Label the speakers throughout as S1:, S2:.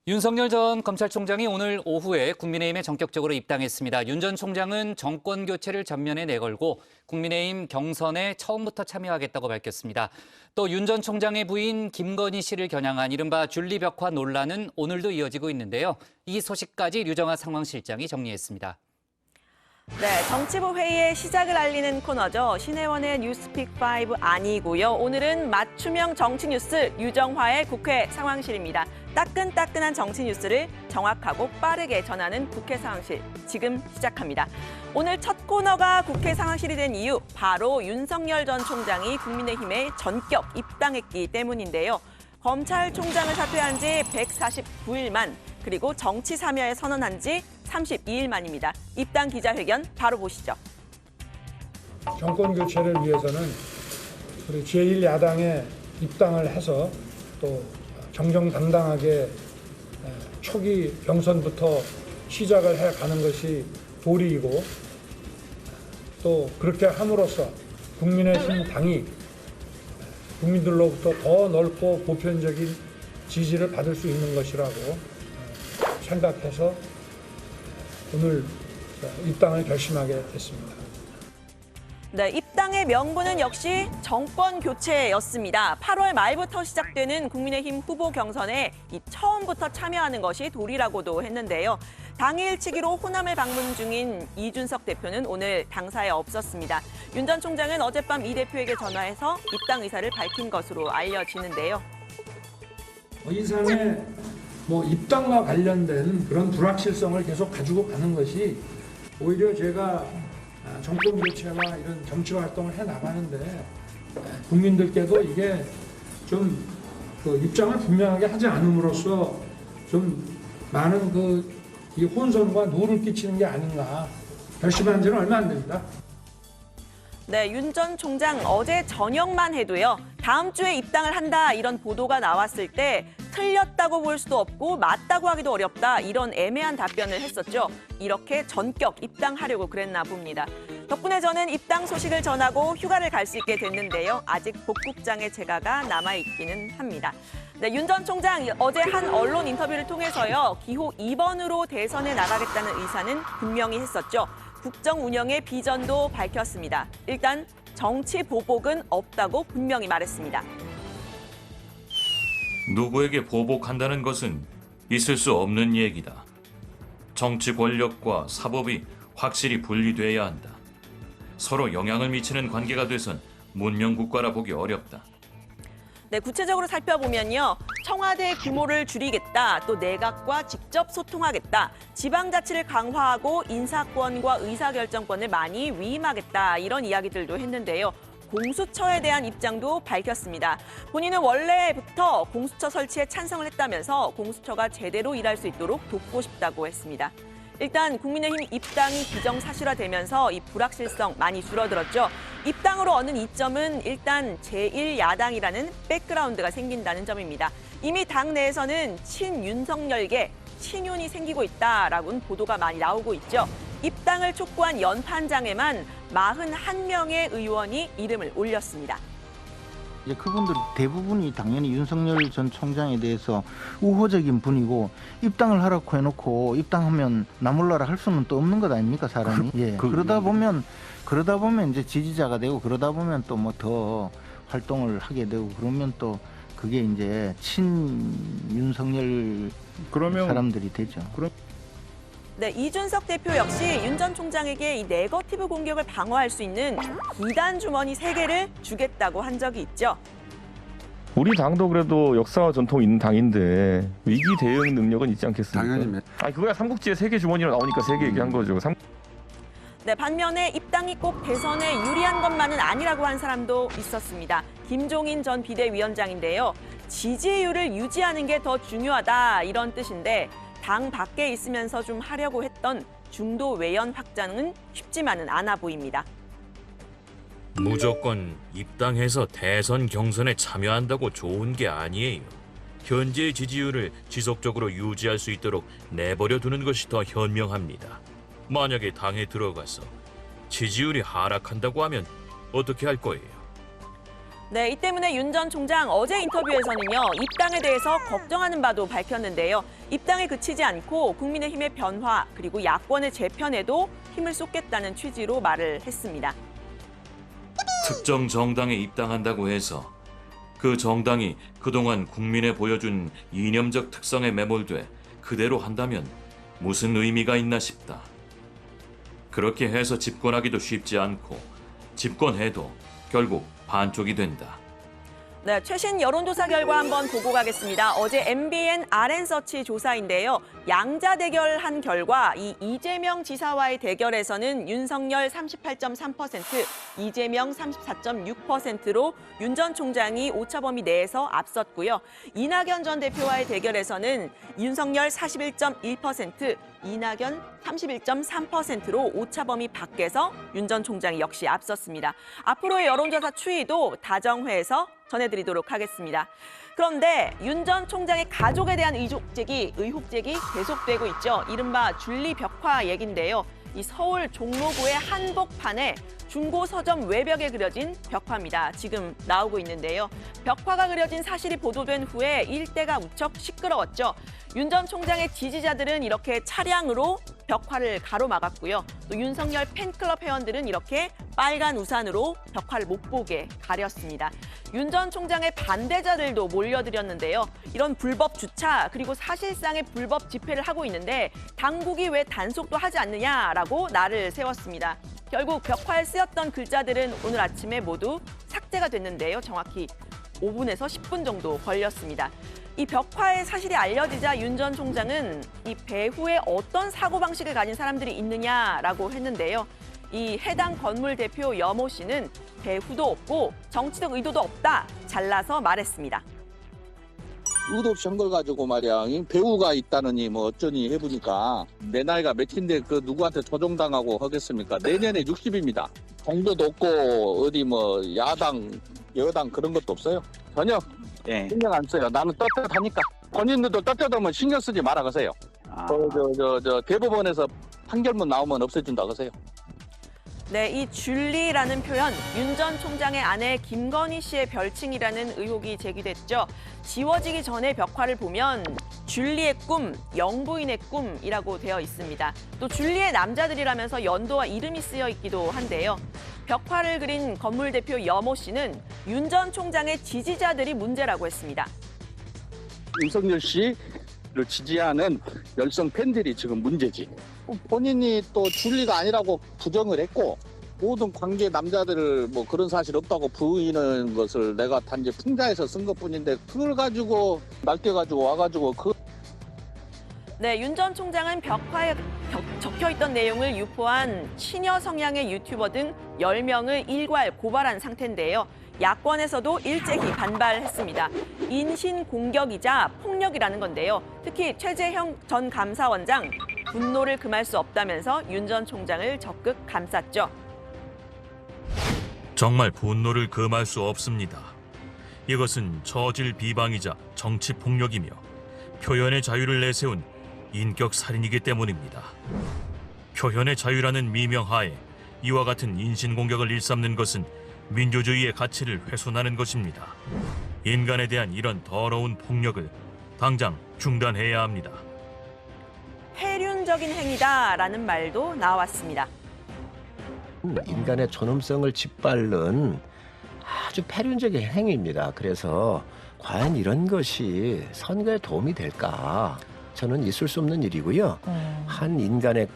S1: 윤석열 전 검찰총장이 오늘 오후에 국민의힘에 전격적으로 입당했습니다. 윤 전 총장은 정권 교체를 전면에 내걸고 국민의힘 경선에 처음부터 참여하겠다고 밝혔습니다. 또 윤 전 총장의 부인 김건희 씨를 겨냥한 이른바 줄리벽화 논란은 오늘도 이어지고 있는데요. 이 소식까지 류정아 상황실장이 정리했습니다.
S2: 네, 정치부 회의의 시작을 알리는 코너죠. 신혜원의 뉴스픽5 아니고요. 오늘은 맞춤형 정치 뉴스 유정화의 국회 상황실입니다. 따끈따끈한 정치 뉴스를 정확하고 빠르게 전하는 국회 상황실 지금 시작합니다. 오늘 첫 코너가 국회 상황실이 된 이유 바로 윤석열 전 총장이 국민의힘에 전격 입당했기 때문인데요. 검찰총장을 사퇴한 지 149일 만 그리고 정치 참여에 선언한 지 32일 만입니다. 입당 기자회견 바로 보시죠.
S3: 정권 교체를 위해서는 우리 제1야당에 입당을 해서 또 정정당당하게 초기 경선부터 시작을 해가는 것이 도리이고 또 그렇게 함으로써 국민의힘 당이 국민들로부터 더 넓고 보편적인 지지를 받을 수 있는 것이라고 생각해서 오늘 입당을 결심하게 됐습니다.
S2: 네, 입당의 명분은 역시 정권 교체였습니다. 8월 말부터 시작되는 국민의힘 후보 경선에 처음부터 참여하는 것이 도리라고도 했는데요. 당일치기로 호남을 방문 중인 이준석 대표는 오늘 당사에 없었습니다. 윤 전 총장은 어젯밤 이 대표에게 전화해서 입당 의사를 밝힌 것으로 알려지는데요.
S3: 이상의 입당과 관련된 그런 불확실성을 계속 가지고 가는 것이 오히려 제가 정권 교체와 이런 정치 활동을 해 나가는데 국민들께도 이게 좀 입장을 분명하게 하지 않음으로써 좀 많은 이 혼선과 누를 끼치는 게 아닌가 결심한 지는 얼마 안 됩니다.
S2: 네, 윤 전 총장 어제 저녁만 해도요. 다음 주에 입당을 한다 이런 보도가 나왔을 때 틀렸다고 볼 수도 없고 맞다고 하기도 어렵다 이런 애매한 답변을 했었죠. 이렇게 전격 입당하려고 그랬나 봅니다. 덕분에 저는 입당 소식을 전하고 휴가를 갈 수 있게 됐는데요. 아직 복국장의 재가가 남아있기는 합니다. 네, 윤 전 총장 어제 한 언론 인터뷰를 통해서요. 기호 2번으로 대선에 나가겠다는 의사는 분명히 했었죠. 국정 운영의 비전도 밝혔습니다. 일단 정치 보복은 없다고 분명히 말했습니다.
S4: 누구에게 보복한다는 것은 있을 수 없는 얘기다. 정치 권력과 사법이 확실히 분리돼야 한다. 서로 영향을 미치는 관계가 돼선 문명국가라 보기 어렵다.
S2: 네, 구체적으로 살펴보면요. 청와대 규모를 줄이겠다, 또 내각과 직접 소통하겠다, 지방자치를 강화하고 인사권과 의사결정권을 많이 위임하겠다 이런 이야기들도 했는데요. 공수처에 대한 입장도 밝혔습니다. 본인은 원래부터 공수처 설치에 찬성을 했다면서 공수처가 제대로 일할 수 있도록 돕고 싶다고 했습니다. 일단 국민의힘 입당이 기정사실화되면서 이 불확실성 많이 줄어들었죠. 입당으로 얻는 이점은 일단 제1야당이라는 백그라운드가 생긴다는 점입니다. 이미 당 내에서는 친윤석열계, 친윤이 생기고 있다라고는 보도가 많이 나오고 있죠. 입당을 촉구한 연판장에만 41명의 의원이 이름을 올렸습니다.
S5: 이제 그분들 대부분이 당연히 윤석열 전 총장에 대해서 우호적인 분이고 입당을 하라고 해놓고 입당하면 나 몰라라 할 수는 또 없는 것 아닙니까 사람이? 그러다 보면 이제 지지자가 되고 그러다 보면 또 뭐 더 활동을 하게 되고 그러면 또 그게 이제 친윤석열 사람들이 되죠.
S2: 네, 이준석 대표 역시 윤 전 총장에게 이 네거티브 공격을 방어할 수 있는 비단 주머니 3개를 주겠다고 한 적이 있죠.
S6: 우리 당도 그래도 역사와 전통이 있는 당인데 위기 대응 능력은 있지 않겠습니까?
S7: 당연히.
S6: 아니 그거야 삼국지에 3개 주머니로 나오니까 3개 얘기한 거죠.
S2: 네, 반면에 입당이 꼭 대선에 유리한 것만은 아니라고 한 사람도 있었습니다. 김종인 전 비대위원장인데요. 지지율을 유지하는 게 더 중요하다 이런 뜻인데 당 밖에 있으면서 좀 하려고 했던 중도 외연 확장은 쉽지만은 않아 보입니다.
S4: 무조건 입당해서 대선 경선에 참여한다고 좋은 게 아니에요. 현재의 지지율을 지속적으로 유지할 수 있도록 내버려 두는 것이 더 현명합니다. 만약에 당에 들어가서 지지율이 하락한다고 하면 어떻게 할 거예요?
S2: 네, 이 때문에 윤 전 총장 어제 인터뷰에서는요, 입당에 대해서 걱정하는 바도 밝혔는데요. 입당에 그치지 않고 국민의힘의 변화 그리고 야권의 재편에도 힘을 쏟겠다는 취지로 말을 했습니다.
S4: 특정 정당에 입당한다고 해서 그 정당이 그동안 국민에 보여준 이념적 특성에 매몰돼 그대로 한다면 무슨 의미가 있나 싶다. 그렇게 해서 집권하기도 쉽지 않고 집권해도 결국 반쪽이 된다.
S2: 네, 최신 여론조사 결과 한번 보고 가겠습니다. 어제 MBN RN서치 조사인데요. 양자 대결한 결과 이 이재명 지사와의 대결에서는 윤석열 38.3%, 이재명 34.6%로 윤 전 총장이 오차범위 내에서 앞섰고요. 이낙연 전 대표와의 대결에서는 윤석열 41.1%, 이낙연 31.3%로 오차범위 밖에서 윤 전 총장이 역시 앞섰습니다. 앞으로의 여론조사 추이도 다정회에서 전해드리도록 하겠습니다. 그런데 윤 전 총장의 가족에 대한 의혹 제기 계속되고 있죠. 이른바 줄리 벽화 얘긴데요. 이 서울 종로구의 한복판에 중고 서점 외벽에 그려진 벽화입니다. 지금 나오고 있는데요. 벽화가 그려진 사실이 보도된 후에 일대가 무척 시끄러웠죠. 윤 전 총장의 지지자들은 이렇게 차량으로 벽화를 가로막았고요. 또 윤석열 팬클럽 회원들은 이렇게 빨간 우산으로 벽화를 못 보게 가렸습니다. 윤 전 총장의 반대자들도 몰려들었는데요. 이런 불법 주차 그리고 사실상의 불법 집회를 하고 있는데 당국이 왜 단속도 하지 않느냐라고 날을 세웠습니다. 결국 벽화에 쓰였던 글자들은 오늘 아침에 모두 삭제가 됐는데요. 정확히 5분에서 10분 정도 걸렸습니다. 이 벽화의 사실이 알려지자 윤 전 총장은 이 배후에 어떤 사고방식을 가진 사람들이 있느냐라고 했는데요. 이 해당 건물 대표 여모 씨는 배후도 없고 정치적 의도도 없다. 잘라서 말했습니다.
S7: 의도 없이 한 걸 가지고 말이야. 배우가 있다느니 뭐 어쩌니 해보니까 내 나이가 몇인데 그 누구한테 조종당하고 하겠습니까? 내년에 60입니다. 정도도 없고 어디 뭐 야당, 여당 그런 것도 없어요. 전혀 신경 안 써요. 나는 떳떳하니까. 본인들도 떳떳하면 신경 쓰지 말아 가세요. 대법원에서 판결문 나오면 없애준다 그러세요.
S2: 네, 이 줄리라는 표현, 윤 전 총장의 아내 김건희 씨의 별칭이라는 의혹이 제기됐죠. 지워지기 전에 벽화를 보면 줄리의 꿈, 영부인의 꿈이라고 되어 있습니다. 또 줄리의 남자들이라면서 연도와 이름이 쓰여 있기도 한데요. 벽화를 그린 건물 대표 여모 씨는 윤 전 총장의 지지자들이 문제라고 했습니다.
S7: 윤석열 씨를 지지하는 열성 팬들이 지금 문제지. 본인이 또 줄리가 아니라고 부정을 했고 모든 관계 남자들을 뭐 그런 사실 없다고 부인하는 것을 내가 단지 풍자해서 쓴 것뿐인데 그걸 가지고 날뛰어가지고 와가지고
S2: 네, 윤 전 총장은 벽화에 적혀있던 내용을 유포한 친여 성향의 유튜버 등 10명을 일괄 고발한 상태인데요. 야권에서도 일제히 반발했습니다. 인신 공격이자 폭력이라는 건데요. 특히 최재형 전 감사원장 분노를 금할 수 없다면서 윤 전 총장을 적극 감쌌죠.
S4: 정말 분노를 금할 수 없습니다. 이것은 처질 비방이자 정치 폭력이며 표현의 자유를 내세운 인격 살인이기 때문입니다. 표현의 자유라는 미명하에 이와 같은 인신공격을 일삼는 것은 민주주의의 가치를 훼손하는 것입니다. 인간에 대한 이런 더러운 폭력을 당장 중단해야 합니다.
S2: 폐륜적인 행위다라는 말도 나왔습니다.
S8: 인간의 존엄성을 짓밟는 아주 폐륜적인 행위입니다. 그래서 과연 이런 것이 선거에 도움이 될까? 저는 있을 수 없는 일이고요. 한 인간의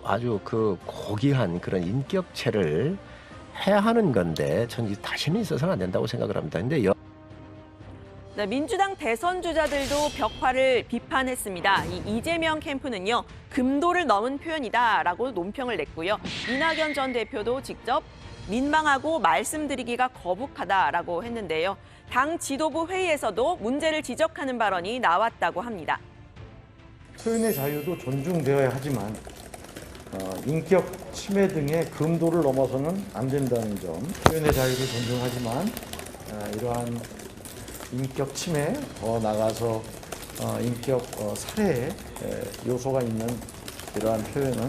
S8: 아주 그 고귀한 그런 인격체를 해야 하는 건데 전 다시는 있어서는 안 된다고 생각을 합니다. 근데
S2: 네, 민주당 대선 주자들도 벽화를 비판했습니다. 이 이재명 캠프는요, 금도를 넘은 표현이다라고 논평을 냈고요. 이낙연 전 대표도 직접 민망하고 말씀드리기가 거북하다라고 했는데요. 당 지도부 회의에서도 문제를 지적하는 발언이 나왔다고 합니다.
S9: 표현의 자유도 존중되어야 하지만 인격 침해 등의 금도를 넘어서는 안 된다는 점. 표현의 자유를 존중하지만 이러한 인격 침해, 더 나가서 인격 살해 요소가 있는 이러한 표현은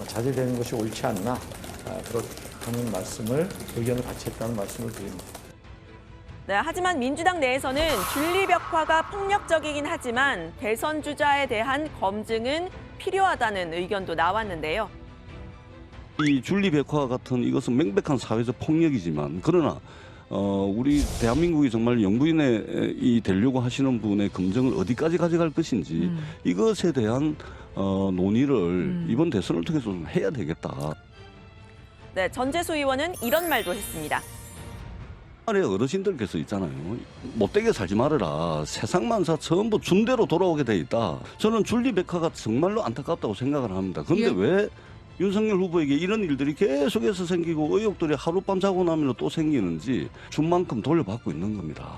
S9: 자제되는 것이 옳지 않나 그렇게 하는 말씀을 의견을 같이 했다는 말씀을 드립니다.
S2: 네, 하지만 민주당 내에서는 줄리벽화가 폭력적이긴 하지만 대선 주자에 대한 검증은 필요하다는 의견도 나왔는데요.
S10: 이 줄리벽화 같은 이것은 명백한 사회적 폭력이지만 그러나 우리 대한민국이 정말 영부인이 되려고 하시는 분의 검증을 어디까지 가져갈 것인지 이것에 대한 논의를 이번 대선을 통해서 좀 해야 되겠다.
S2: 네, 전재수 의원은 이런 말도 했습니다.
S10: 옛날에 어르신들께서 있잖아요. 못되게 살지 말아라. 세상만사 전부 준대로 돌아오게 돼 있다. 저는 줄리벽화가 정말로 안타깝다고 생각을 합니다. 그런데 왜 윤석열 후보에게 이런 일들이 계속해서 생기고 의혹들이 하룻밤 자고 나면 또 생기는지 준 만큼 돌려받고 있는 겁니다.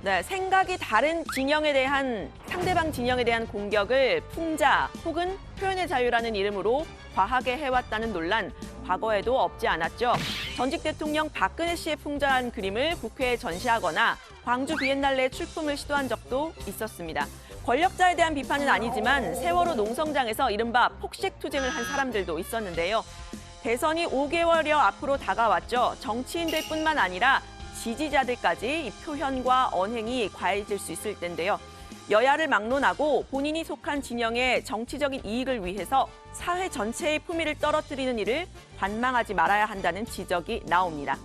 S2: 네, 생각이 다른 진영에 대한 상대방 진영에 대한 공격을 풍자 혹은 표현의 자유라는 이름으로 과하게 해왔다는 논란 과거에도 없지 않았죠. 전직 대통령 박근혜 씨의 풍자한 그림을 국회에 전시하거나 광주 비엔날레에 출품을 시도한 적도 있었습니다. 권력자에 대한 비판은 아니지만 세월호 농성장에서 이른바 폭식 투쟁을 한 사람들도 있었는데요. 대선이 5개월여 앞으로 다가왔죠. 정치인들뿐만 아니라 지지자들까지 이 표현과 언행이 과해질 수 있을 텐데요. 여야를 막론하고 본인이 속한 진영의 정치적인 이익을 위해서 사회 전체의 품위를 떨어뜨리는 일을 관망하지 말아야 한다는 지적이 나옵니다.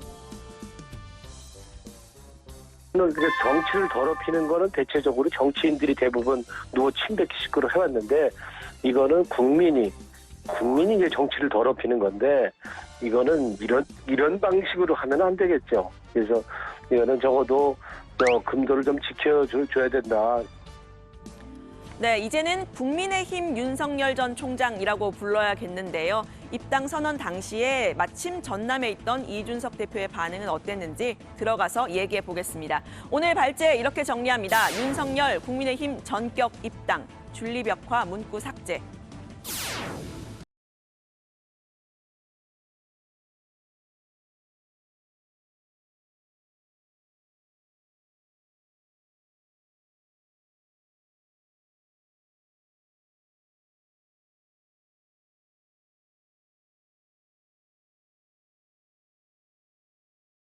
S11: 정치를 더럽히는 거는 대체적으로 정치인들이 대부분 누워 침뱉기 식으로 해왔는데 이거는 국민이 이제 정치를 더럽히는 건데 이거는 이런 방식으로 하면 안 되겠죠. 그래서 이거는 적어도 금도를 좀 지켜줘야 된다.
S2: 네, 이제는 국민의힘 윤석열 전 총장이라고 불러야겠는데요. 입당 선언 당시에 마침 전남에 있던 이준석 대표의 반응은 어땠는지 들어가서 얘기해 보겠습니다. 오늘 발제 이렇게 정리합니다. 윤석열 국민의힘 전격 입당, 줄리벽화 문구 삭제,